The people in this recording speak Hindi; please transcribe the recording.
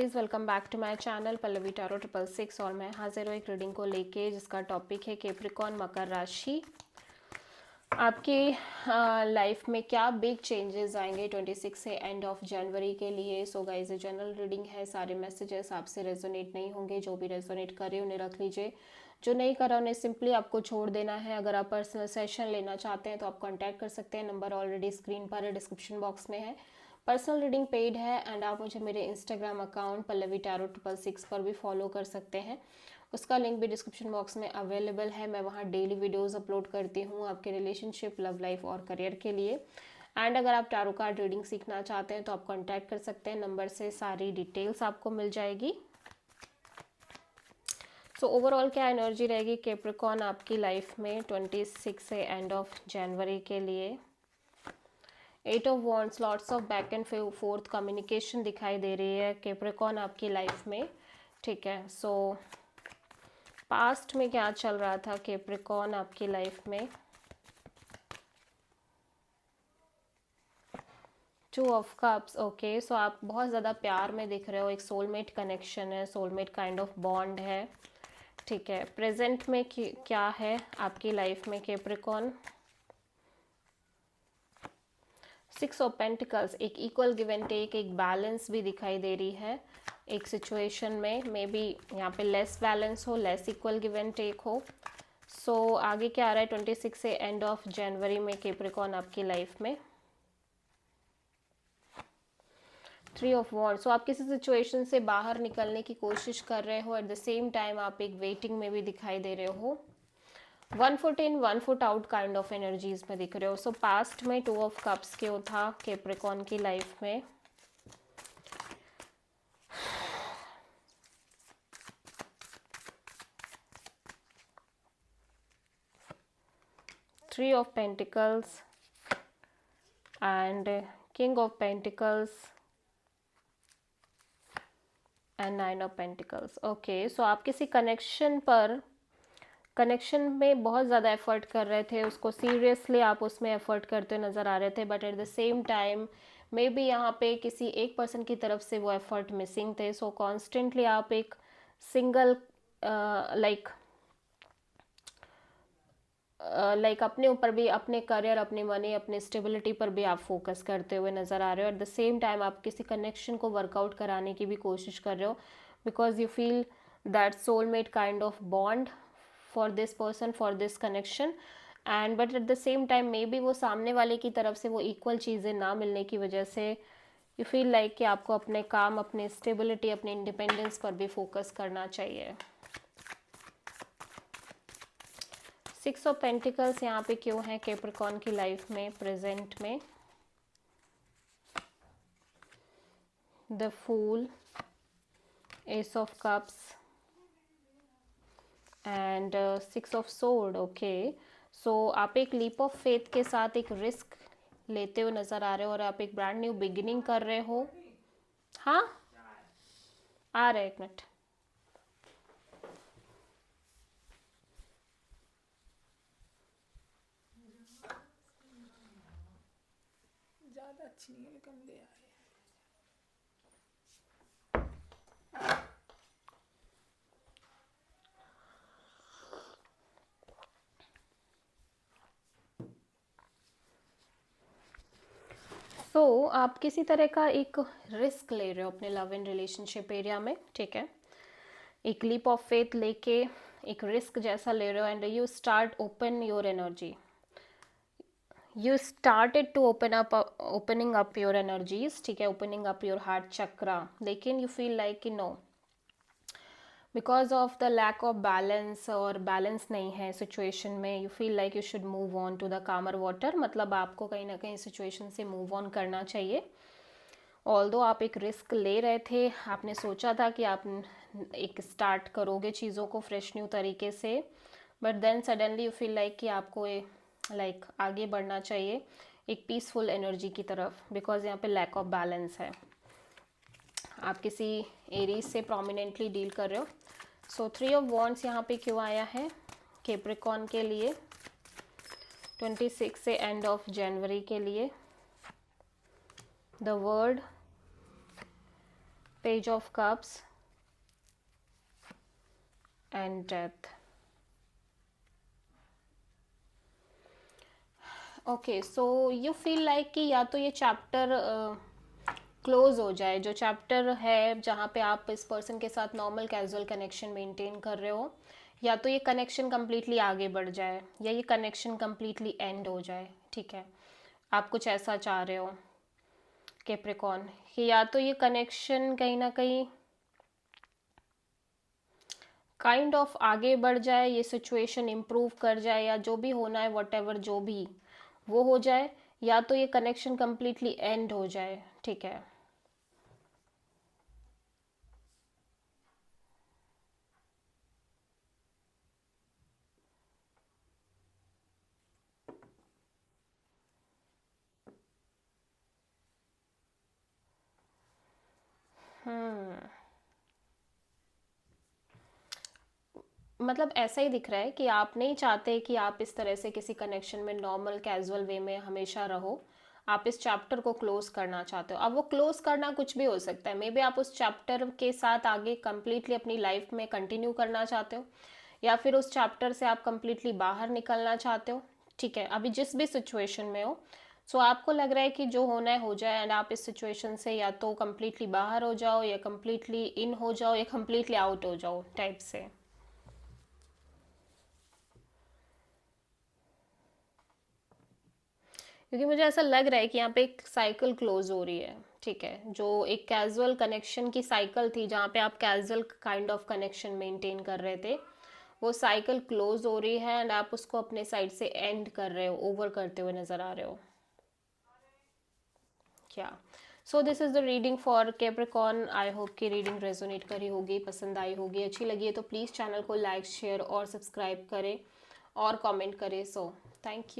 Please welcome back to my channel Pallavi tarot 666 और मैं हाजिर हूँ एक रीडिंग को लेके जिसका टॉपिक है कैप्रिकॉर्न मकर राशि। आपकी लाइफ में क्या बिग चेंजेस आएंगे 26 से एंड ऑफ जनवरी के लिए। सो गाइस, ये जनरल रीडिंग है, सारे मैसेजेस आपसे रेजोनेट नहीं होंगे। जो भी रेजोनेट करे उन्हें रख लीजिए, जो नहीं करा उन्हें सिंपली आपको छोड़ देना है। अगर आप पर्सनल सेशन लेना चाहते हैं तो आप कॉन्टैक्ट कर सकते हैं, नंबर ऑलरेडी स्क्रीन पर है, डिस्क्रिप्शन बॉक्स में है। पर्सनल रीडिंग पेड है एंड आप मुझे मेरे इंस्टाग्राम अकाउंट पल्लवी टैरो 666 पर भी फॉलो कर सकते हैं। उसका लिंक भी डिस्क्रिप्शन बॉक्स में अवेलेबल है। मैं वहाँ डेली वीडियोस अपलोड करती हूँ आपके रिलेशनशिप, लव लाइफ और करियर के लिए। एंड अगर आप टैरो कार्ड रीडिंग सीखना चाहते हैं तो आप कॉन्टैक्ट कर सकते हैं, नंबर से सारी डिटेल्स आपको मिल जाएगी। सो ओवरऑल क्या एनर्जी रहेगी कैप्रिकॉर्न आपकी लाइफ में 26 से एंड ऑफ जनवरी के लिए। 8 of wands, lots of back and fourth communication दिखाई दे रही है कैप्रिकॉर्न आपकी लाइफ में। ठीक है, सो पास्ट में क्या चल रहा था कैप्रिकॉर्न आपकी लाइफ में। 2 ऑफ कप्स, ओके। सो आप बहुत ज़्यादा प्यार में दिख रहे हो, एक सोलमेट कनेक्शन है, सोलमेट काइंड ऑफ बॉन्ड है। ठीक है, प्रेजेंट में क्या है आपकी लाइफ में कैप्रिकॉर्न। 6 ऑफ पेंटिकल्स, एक इक्वल गिव एंड टेक, एक बैलेंस भी दिखाई दे रही है एक सिचुएशन में। मे बी यहाँ पे लेस बैलेंस हो, less equal give and take हो। सो आगे क्या आ रहा है 26 से एंड ऑफ जनवरी में कैप्रिकॉर्न आपकी लाइफ में। 3 ऑफ वॉन्ड्स, सो आप किसी सिचुएशन से बाहर निकलने की कोशिश कर रहे हो, एट द सेम टाइम आप एक वेटिंग में भी दिखाई दे रहे हो। 1 foot in 1 foot out kind of energies में दिख रहे हो। सो पास्ट में 2 ऑफ कप्स क्यों था कैप्रिकॉर्न की लाइफ में। Three of Pentacles and King of Pentacles and 9 of Pentacles. Okay, so आप किसी कनेक्शन में बहुत ज़्यादा एफर्ट कर रहे थे, उसको सीरियसली आप उसमें एफर्ट करते नज़र आ रहे थे, but at the same time may be यहाँ पे किसी एक पर्सन की तरफ से वो एफर्ट मिसिंग थे। सो कॉन्स्टेंटली आप एक सिंगल लाइक अपने ऊपर भी, अपने करियर, अपनी मनी, अपने स्टेबिलिटी पर भी आप फोकस करते हुए नज़र आ रहे हो। एट द सेम टाइम आप किसी कनेक्शन को वर्कआउट कराने की भी कोशिश कर रहे हो, because you feel that soulmate kind of bond for this person, for this connection. And but at the same time may be वो सामने वाले की तरफ से वो इक्वल चीज़ें ना मिलने की वजह से यू फील लाइक कि आपको अपने काम, अपने स्टेबिलिटी, अपने इंडिपेंडेंस पर भी फोकस करना चाहिए। 6 ऑफ पेंटिकल्स यहाँ पे क्यों है कैप्रिकॉर्न की लाइफ में प्रेजेंट में। The fool, ace of cups and 6 of sword. Okay, so आप एक लीप ऑफ फेथ के साथ एक रिस्क लेते हुए नज़र आ रहे हो और आप एक ब्रांड न्यू बिगिनिंग कर रहे हो। हाँ, आ रहा है, एक मिनट। ज़्यादा अच्छी नहीं है लेकिन ले आए। सो आप किसी तरह का एक रिस्क ले रहे हो अपने लव एंड रिलेशनशिप एरिया में। ठीक है, एक लीप ऑफ फेथ लेके एक रिस्क जैसा ले रहे हो and you start open your energy, you started to opening up your energies. ठीक है, opening up your heart chakra, लेकिन यू फील लाइक कि no, because of the lack of balance, और बैलेंस नहीं है सिचुएशन में, you feel like you should move on to the calmer water. मतलब आपको कहीं ना कहीं सिचुएशन से मूव ऑन करना चाहिए। ऑल्दो आप एक रिस्क ले रहे थे, आपने सोचा था कि आप एक स्टार्ट करोगे चीज़ों को फ्रेश न्यू तरीके से, but then suddenly you feel like कि आपको लाइक आगे बढ़ना चाहिए एक पीसफुल एनर्जी की तरफ, बिकॉज यहाँ पे लैक ऑफ बैलेंस है। आप किसी एरीज से प्रोमिनेंटली डील कर रहे हो। सो 3 ऑफ वॉन्ड्स यहाँ पे क्यों आया है कैप्रिकॉर्न के लिए 26 से एंड ऑफ जनवरी के लिए। The word, Page of Cups and Death. Okay, so you feel like कि या तो ये चैप्टर क्लोज हो जाए, जो चैप्टर है जहाँ पे आप इस पर्सन के साथ नॉर्मल कैजुअल कनेक्शन मेंटेन कर रहे हो, या तो ये कनेक्शन कम्प्लीटली आगे बढ़ जाए या ये कनेक्शन कम्प्लीटली एंड हो जाए, ठीक है। आप कुछ ऐसा चाह रहे हो कैप्रिकॉर्न कि या तो ये कनेक्शन कहीं ना कहीं काइंड ऑफ आगे बढ़ जाए, ये सिचुएशन इम्प्रूव कर जाए, या जो भी होना है वट एवर जो भी वो हो जाए, या तो ये कनेक्शन कम्प्लीटली एंड हो जाए, ठीक है। मतलब ऐसा ही दिख रहा है कि आप नहीं चाहते कि आप इस तरह से किसी कनेक्शन में नॉर्मल कैजुअल वे में हमेशा रहो। आप इस चैप्टर को क्लोज करना चाहते हो। अब वो क्लोज करना कुछ भी हो सकता है, मे बी आप उस चैप्टर के साथ आगे कंप्लीटली अपनी लाइफ में कंटिन्यू करना चाहते हो, या फिर उस चैप्टर से आप कंप्लीटली बाहर निकलना चाहते हो, ठीक है। अभी जिस भी सिचुएशन में हो, सो आपको लग रहा है कि जो होना है हो जाए, एंड आप इस सिचुएशन से या तो कंप्लीटली बाहर हो जाओ, या कंप्लीटली इन हो जाओ, या कंप्लीटली आउट हो जाओ टाइप से। क्योंकि मुझे ऐसा लग रहा है कि यहाँ पे एक साइकिल क्लोज हो रही है, ठीक है। जो एक कैजुअल कनेक्शन की साइकिल थी, जहाँ पे आप casual kind of connection maintain कर रहे थे, वो साइकिल क्लोज हो रही है, एंड आप उसको अपने साइड से एंड कर रहे हो, ओवर करते हुए नजर आ रहे हो क्या। So this is the reading for Capricorn. I hope कि रीडिंग रेजोनेट करी होगी, पसंद आई होगी, अच्छी लगी है तो प्लीज़ चैनल को लाइक शेयर और सब्सक्राइब करें और कमेंट करें। So thank you.